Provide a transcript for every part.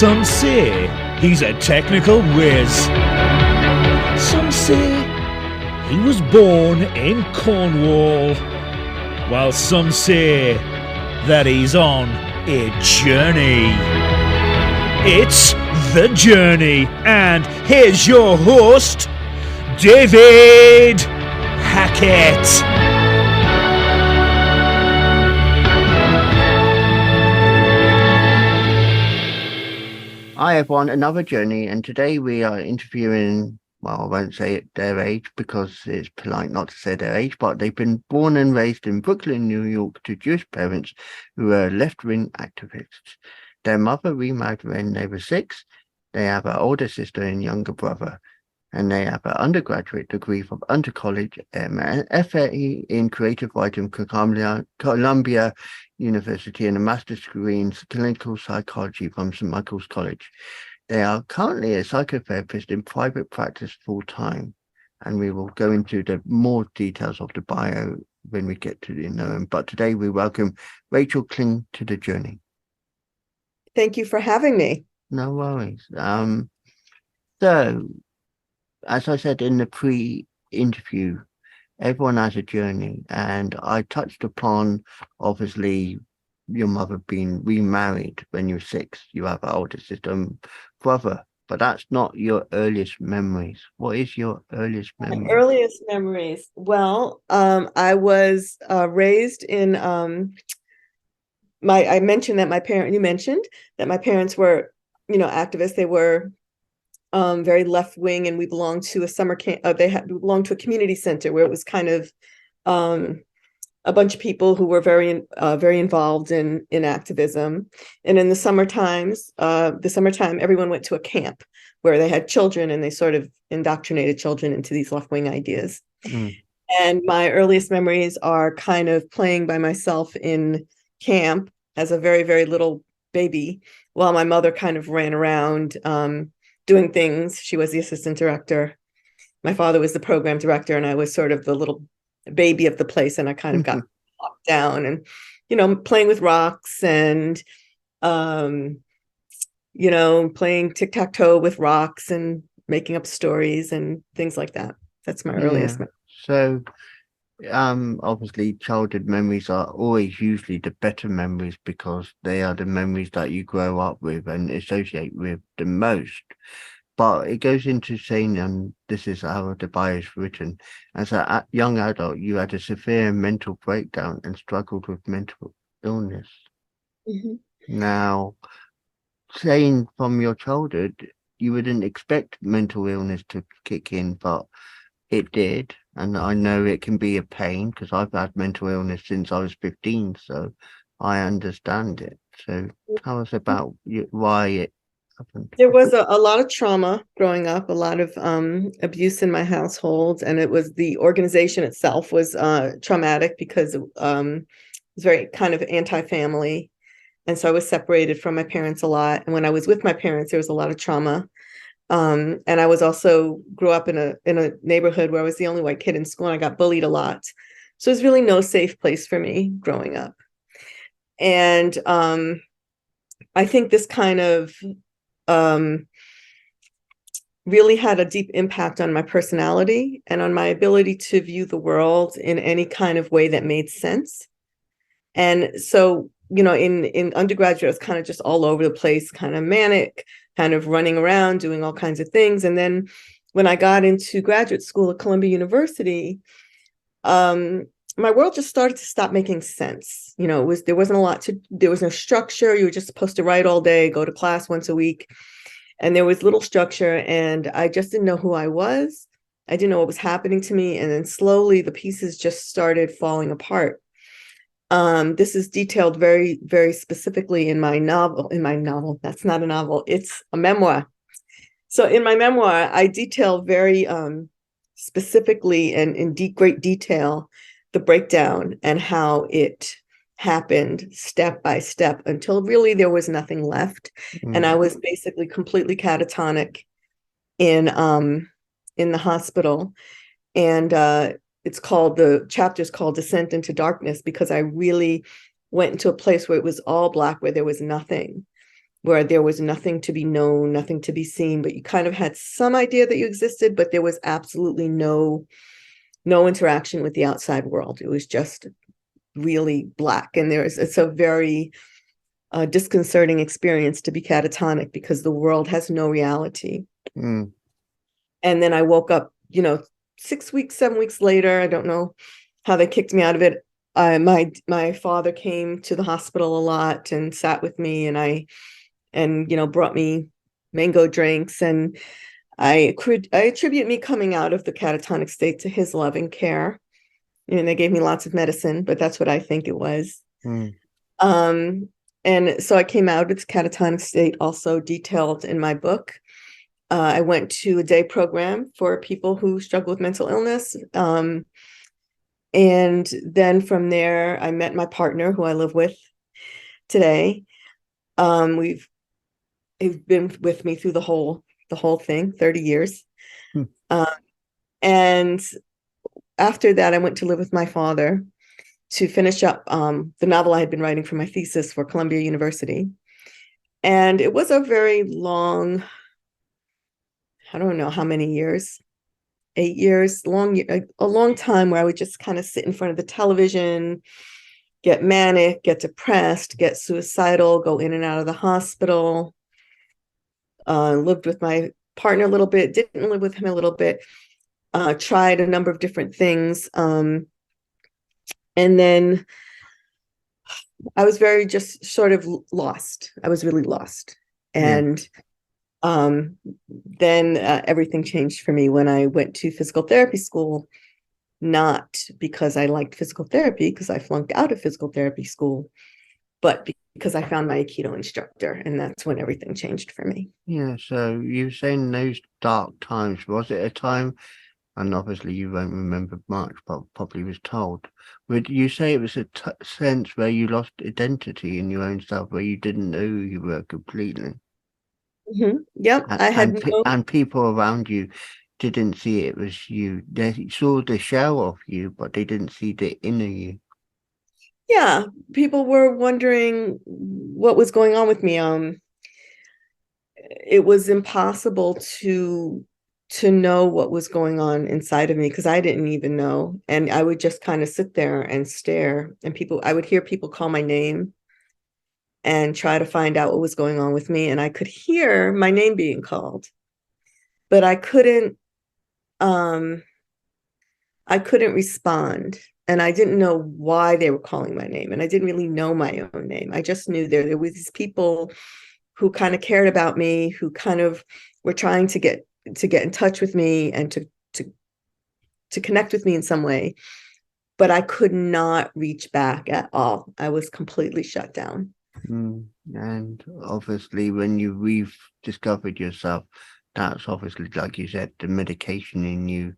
Some say he's a technical whiz. Some say he was born in Cornwall, while some say that he's on a journey. It's The Journey, and here's your host, David Hackett. Hi everyone, another journey, and today we are interviewing, well, I won't say it their age because it's polite not to say their age, but they've been born and raised in Brooklyn, New York to Jewish parents who were left-wing activists. Their mother remarried when they were 6, they have an older sister and younger brother, and they have an undergraduate degree from Under College, an FAE in creative writing from Columbia University, and a master's degree in clinical psychology from St. Michael's College. They are currently a psychotherapist in private practice full-time, and we will go into the more details of the bio when we get to know them. But today we welcome Rachel Kling to The Journey. Thank you for having me. No worries. So, as I said in the pre-interview, everyone has a journey, and I touched upon, obviously, your mother being remarried when you were 6. You have an older sister and brother, but that's not your earliest memories. What is your earliest memory? Earliest memories. Well, I was raised in I mentioned that my parents were, activists. They were very left wing, and we belonged to a summer camp. We belonged to a community center where it was kind of a bunch of people who were very involved in activism. And in the summertime, everyone went to a camp where they had children, and they sort of indoctrinated children into these left wing ideas. Mm. And my earliest memories are kind of playing by myself in camp as a very, very little baby, while my mother kind of ran around doing things. She was the assistant director. My father was the program director, and I was sort of the little baby of the place. And I kind of got locked down and, playing with rocks and, playing tic-tac-toe with rocks and making up stories and things like that. That's my earliest memory. So, obviously childhood memories are always usually the better memories because they are the memories that you grow up with and associate with the most. But it goes into saying, and this is how the bio is written, as a young adult, you had a severe mental breakdown and struggled with mental illness. Mm-hmm. Now, saying from your childhood, you wouldn't expect mental illness to kick in, but it did. And I know it can be a pain because I've had mental illness since I was 15, so I understand it. So tell us about why it happened. There was a lot of trauma growing up, a lot of abuse in my household, and it was the organization itself was traumatic because it was very kind of anti-family. And so I was separated from my parents a lot. And when I was with my parents, there was a lot of trauma. And I was also grew up in a neighborhood where I was the only white kid in school, and I got bullied a lot. So it was really no safe place for me growing up. And I think this kind of really had a deep impact on my personality and on my ability to view the world in any kind of way that made sense. And so, in undergraduate, I was kind of just all over the place, kind of manic, kind of running around, doing all kinds of things. And then when I got into graduate school at Columbia University, my world just started to stop making sense. There was no structure. You were just supposed to write all day, go to class once a week. And there was little structure, and I just didn't know who I was. I didn't know what was happening to me. And then slowly the pieces just started falling apart. This is detailed very, very specifically in my novel. That's not a novel. It's a memoir. So in my memoir, I detail very specifically and in great detail the breakdown and how it happened step by step until really there was nothing left. Mm. And I was basically completely catatonic in the hospital. And the chapter's called Descent into Darkness, because I really went into a place where it was all black, where there was nothing. where there was nothing to be known, nothing to be seen, but you kind of had some idea that you existed, but there was absolutely no interaction with the outside world. It was just really black. And it's a very disconcerting experience to be catatonic because the world has no reality. Mm. And then I woke up, 6 weeks, 7 weeks later. I don't know how they kicked me out of it. My father came to the hospital a lot and sat with me, and brought me mango drinks, and I attribute me coming out of the catatonic state to his loving care. And they gave me lots of medicine, but that's what I think it was. Mm. And so I came out of this catatonic state, also detailed in my book. I went to a day program for people who struggle with mental illness. And then from there, I met my partner, who I live with today. He's been with me through the whole thing, 30 years. Hmm. And after that, I went to live with my father to finish up the novel I had been writing for my thesis for Columbia University. And it was a very long, I don't know how many years, 8 years, a long time where I would just kind of sit in front of the television, get manic, get depressed, get suicidal, go in and out of the hospital. Lived with my partner a little bit, didn't live with him a little bit, tried a number of different things. And then I was very just sort of lost. I was really lost. And then everything changed for me when I went to physical therapy school, not because I liked physical therapy, because I flunked out of physical therapy school, but because I found my Aikido instructor, and that's when everything changed for me. Yeah, so you were saying those dark times, was it a time, and obviously you won't remember much, but probably was told, would you say it was a sense where you lost identity in your own self, where you didn't know who you were completely? Mm-hmm. Yep, I had and people around you didn't see it was you. They saw the shell of you, but they didn't see the inner you. Yeah, people were wondering what was going on with me. It was impossible to know what was going on inside of me because I didn't even know. And I would just kind of sit there and stare, and I would hear people call my name and try to find out what was going on with me. And I could hear my name being called, but I couldn't respond. And I didn't know why they were calling my name. And I didn't really know my own name. I just knew there were these people who kind of cared about me, who kind of were trying to get in touch with me and to connect with me in some way. But I could not reach back at all. I was completely shut down. And obviously, when you rediscovered yourself, that's obviously, like you said, the medication in you,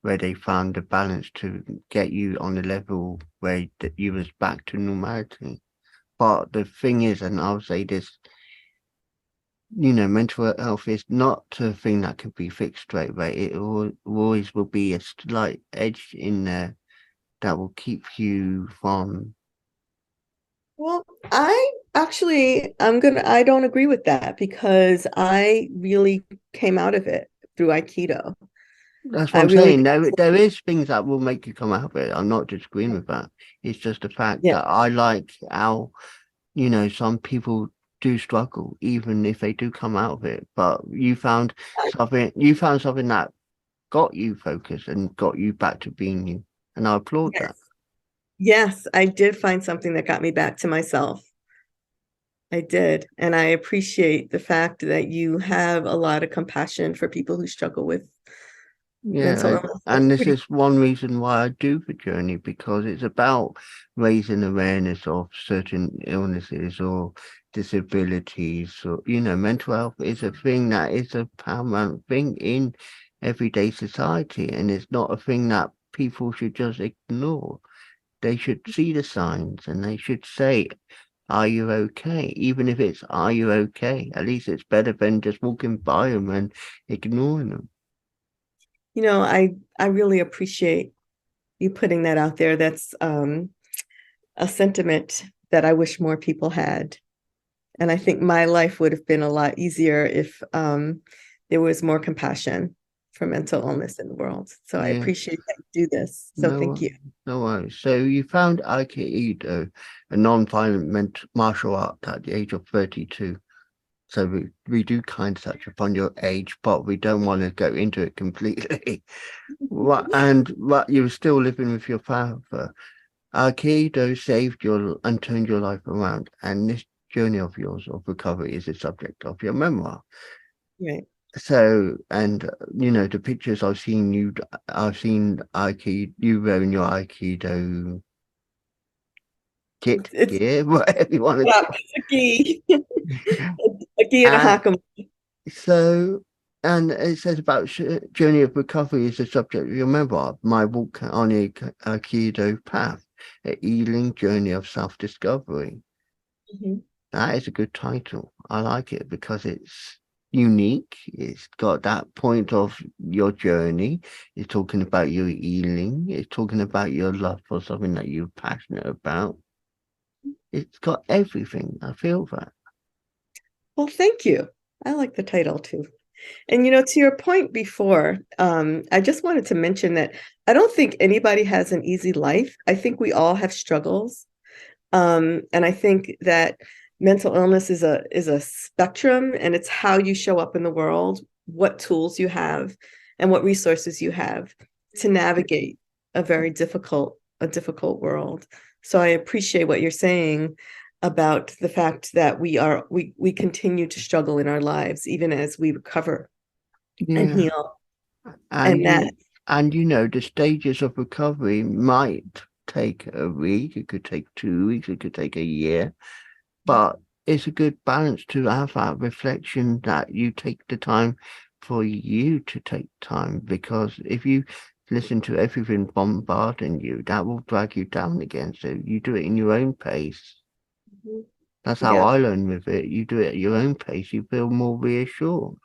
where they found the balance to get you on the level where you was back to normality. But the thing is, and I'll say this, mental health is not a thing that can be fixed straight away. It always will be a slight edge in there that will keep you from. Well, I don't agree with that because I really came out of it through Aikido. That's what I'm saying. There is things that will make you come out of it. I'm not disagreeing with that. It's just the fact that I like how, some people do struggle, even if they do come out of it. But you found something that got you focused and got you back to being you. And I applaud that. Yes, I did find something that got me back to myself. I did. And I appreciate the fact that you have a lot of compassion for people who struggle with mental illness. And this is one reason why I do the journey, because it's about raising awareness of certain illnesses or disabilities, or mental health is a thing that is a paramount thing in everyday society, and it's not a thing that people should just ignore. They should see the signs and they should say, are you okay? Even if it's, are you okay? At least it's better than just walking by them and ignoring them. I really appreciate you putting that out there. That's a sentiment that I wish more people had. And I think my life would have been a lot easier if there was more compassion for mental illness in the world. So I Yeah. appreciate that you do this. So thank you. No worries. So you found Aikido, a non-violent martial art, at the age of 32. So we do kind of touch upon your age, but we don't want to go into it completely. What you were still living with your father. Aikido saved and turned your life around, and this journey of yours of recovery is the subject of your memoir. Right. So, and the pictures I've seen Aikido, you wearing your Aikido kit, It's gear, whatever you want to a gi, a gi and a and hakama. so, and it says about journey of recovery is the subject of your memoir, My Walk on the Aikido Path, a healing journey of self-discovery. Mm-hmm. That is a good title. I like it because it's unique. It's got that point of your journey. It's talking about your healing. It's talking about your love for something that you're passionate about. It's got everything. I feel that. Well, thank you. I like the title too. And to your point before, I just wanted to mention that I don't think anybody has an easy life. I think we all have struggles. And I think that mental illness is a spectrum, and it's how you show up in the world, what tools you have, and what resources you have to navigate a difficult world. So I appreciate what you're saying about the fact that we continue to struggle in our lives, even as we recover and Yeah. heal. And that the stages of recovery might take a week, it could take 2 weeks, it could take a year, but it's a good balance to have that reflection, that you take the time for you to take time, because if you listen to everything bombarding you, that will drag you down again. So you do it in your own pace. That's how I learn with it. You do it at your own pace, you feel more reassured.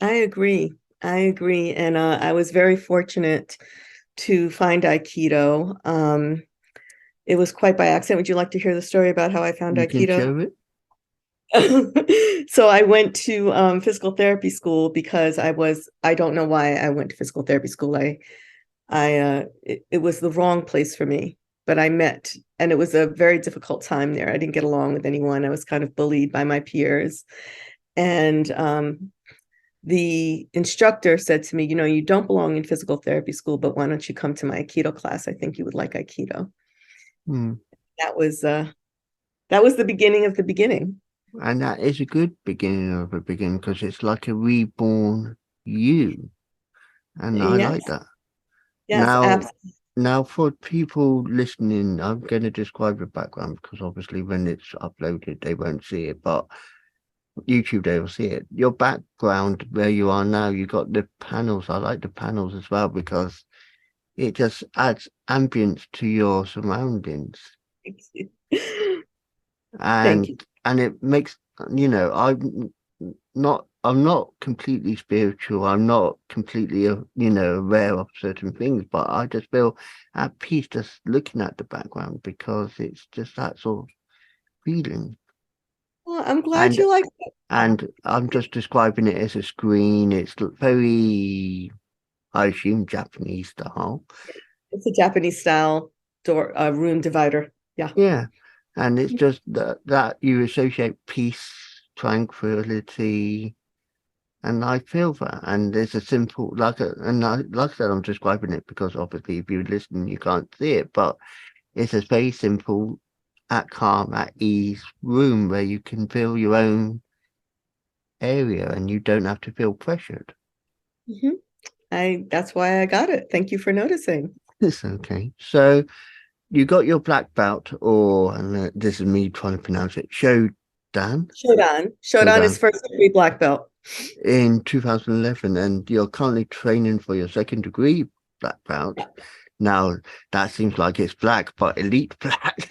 I agree. And I was very fortunate to find Aikido. It was quite by accident. Would you like to hear the story about how I found You Aikido? can share it. So I went to physical therapy school because I don't know why I went to physical therapy school. It was the wrong place for me, but and it was a very difficult time there. I didn't get along with anyone. I was kind of bullied by my peers. And the instructor said to me, you don't belong in physical therapy school, but why don't you come to my Aikido class? I think you would like Aikido. That was the beginning of the beginning. And that is a good beginning of a beginning, because it's like a reborn you. And I like that. Yes, absolutely. Now, for people listening, I'm going to describe your background, because obviously when it's uploaded, they won't see it, but YouTube, they will see it. Your background, where you are now, you got the panels. I like the panels as well, because it just adds ambience to your surroundings. Thank you. And it makes, I'm not completely spiritual. I'm not completely, aware of certain things, but I just feel at peace just looking at the background, because it's just that sort of feeling. Well, I'm glad you like it. And I'm just describing it as a screen. It's very, I assume, Japanese style. It's a Japanese style door room divider. Yeah. Yeah. And it's just that you associate peace, tranquility, and I feel that. And there's a simple, like I said, I'm describing it because obviously if you're listening, you can't see it, but it's a very simple, at calm, at ease room where you can feel your own area and you don't have to feel pressured. That's why I got it. Thank you for noticing. It's okay. So you got your black belt, and this is me trying to pronounce it, shodan. Shodan is first degree black belt. In 2011, and you're currently training for your second degree black belt. Now, that seems like it's black, but elite black.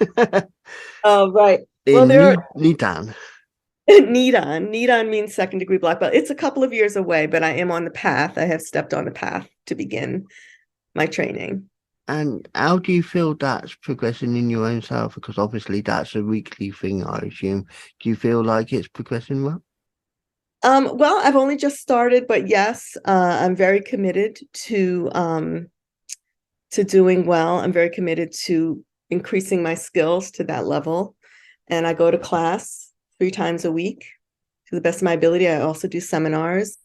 Oh, right. In Nidan. Nidan means second degree black belt. It's a couple of years away, but I am on the path. I have stepped on the path to begin my training. And how do you feel that's progressing in your own self? Because obviously that's a weekly thing, I assume. Do you feel like it's progressing well? Well, I've only just started, but yes, I'm very committed to doing well. I'm very committed to increasing my skills to that level. And I go to class 3 times a week to the best of my ability. I also do seminars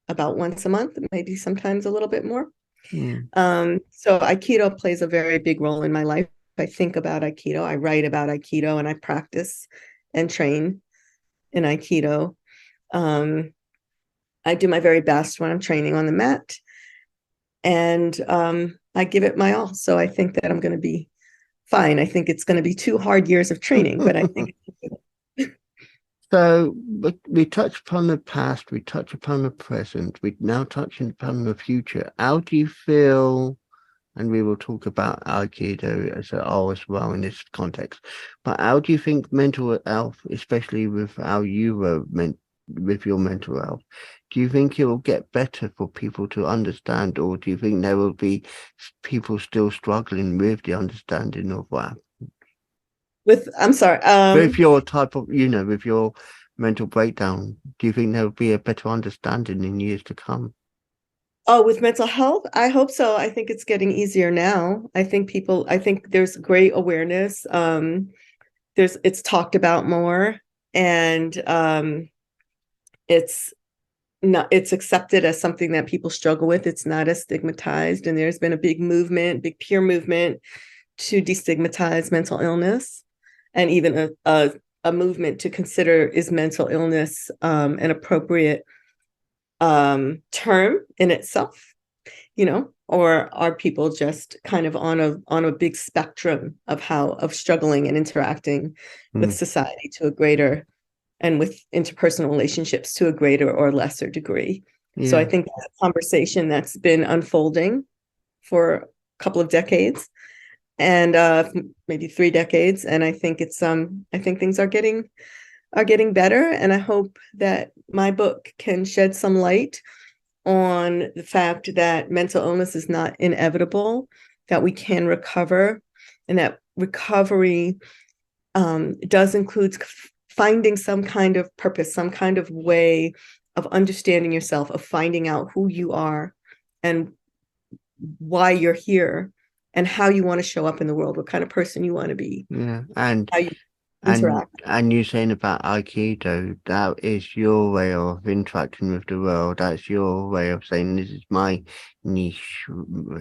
about once a month, maybe sometimes a little bit more. So Aikido plays a very big role in my life. I think about Aikido, I write about Aikido, and I practice and train in Aikido. I do my very best when I'm training on the mat, and I give it my all. So I think that I'm going to be fine. I think it's going to be 2 hard years of training, but I think. So we touch upon the past, we touch upon the present, we now touch upon the future. How do you feel? And we will talk about Aikido as a whole as well in this context. But how do you think mental health, especially with how you were with your mental health, do you think it will get better for people to understand, or do you think there will be people still struggling with the understanding of what happened? I'm sorry. With your type of, with your mental breakdown, do you think there will be a better understanding in years to come? Oh, with mental health, I hope so. I think it's getting easier now. I think there's great awareness. It's talked about more, and it's accepted as something that people struggle with. It's not as stigmatized, and there's been a big peer movement to destigmatize mental illness, and even a movement to consider, is mental illness an appropriate term in itself, or are people just kind of on a big spectrum of struggling and interacting with society to a greater, and with interpersonal relationships to a greater or lesser degree. So I think that's a conversation that's been unfolding for a couple of decades, and maybe 3 decades, and I think things are getting better, and I hope that my book can shed some light on the fact that mental illness is not inevitable, that we can recover, and that recovery does include finding some kind of purpose, some kind of way of understanding yourself, of finding out who you are and why you're here, and how you want to show up in the world, what kind of person you want to be. Yeah, and how you interact. and you saying about Aikido, that is your way of interacting with the world. That's your way of saying, this is my niche.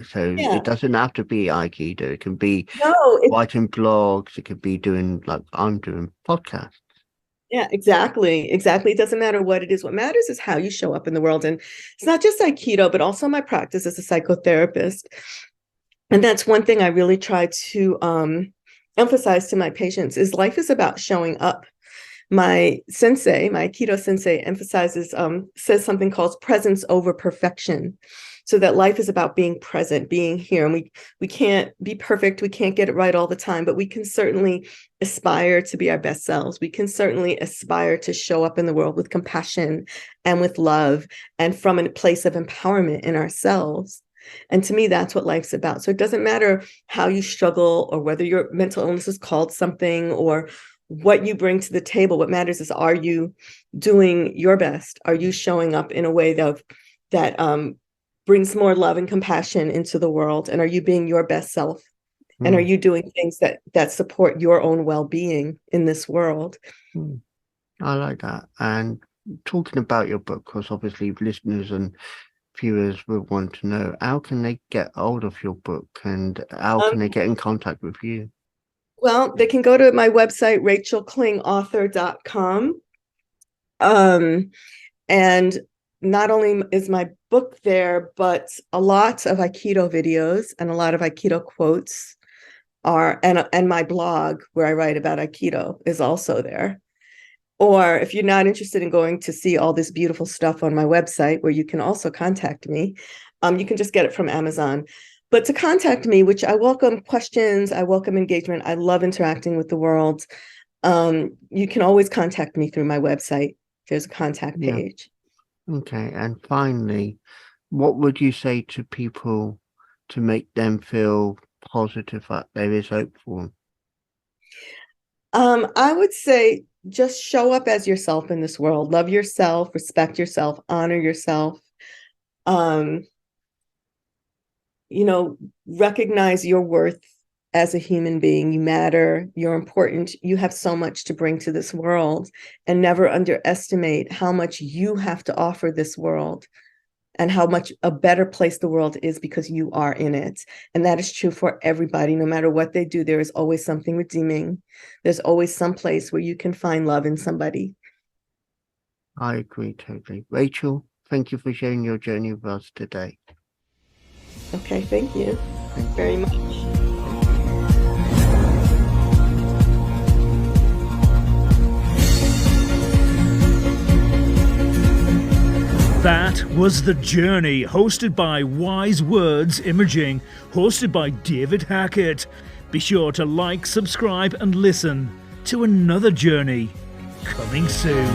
So it doesn't have to be Aikido. It can be writing blogs. It could be doing, like I'm doing, podcasts. Yeah, exactly. It doesn't matter what it is. What matters is how you show up in the world. And it's not just Aikido, but also my practice as a psychotherapist. And that's one thing I really try to emphasize to my patients, is life is about showing up. My Aikido sensei says something called presence over perfection. So that life is about being present, being here. And we can't be perfect. We can't get it right all the time, but we can certainly aspire to be our best selves. We can certainly aspire to show up in the world with compassion and with love, and from a place of empowerment in ourselves. And to me, that's what life's about. So it doesn't matter how you struggle, or whether your mental illness is called something, or what you bring to the table. What matters is, are you doing your best? Are you showing up in a way that brings more love and compassion into the world? And are you being your best self? And are you doing things that support your own well-being in this world? I like that. And talking about your book, because obviously listeners and viewers will want to know, how can they get hold of your book, and how can they get in contact with you? Well, they can go to my website, rachelklingauthor.com. And not only is my book there, but a lot of Aikido videos and a lot of Aikido quotes are, and my blog where I write about Aikido is also there. Or if you're not interested in going to see all this beautiful stuff on my website, where you can also contact me, you can just get it from Amazon. But to contact me, which I welcome questions, I welcome engagement, I love interacting with the world, you can always contact me through my website. There's a contact page. Okay. And finally, what would you say to people to make them feel positive that there is hope for them? I would say just show up as yourself in this world. Love yourself, respect yourself, honor yourself. Recognize your worth as a human being. You matter, you're important, you have so much to bring to this world, and never underestimate how much you have to offer this world and how much a better place the world is because you are in it. And that is true for everybody. No matter what they do, there is always something redeeming. There's always some place where you can find love in somebody. I agree totally. Rachel, thank you for sharing your journey with us today. Okay, thank you very much. That was The Journey, hosted by Wise Words Imaging, hosted by David Hackett. Be sure to like, subscribe and listen to another journey coming soon.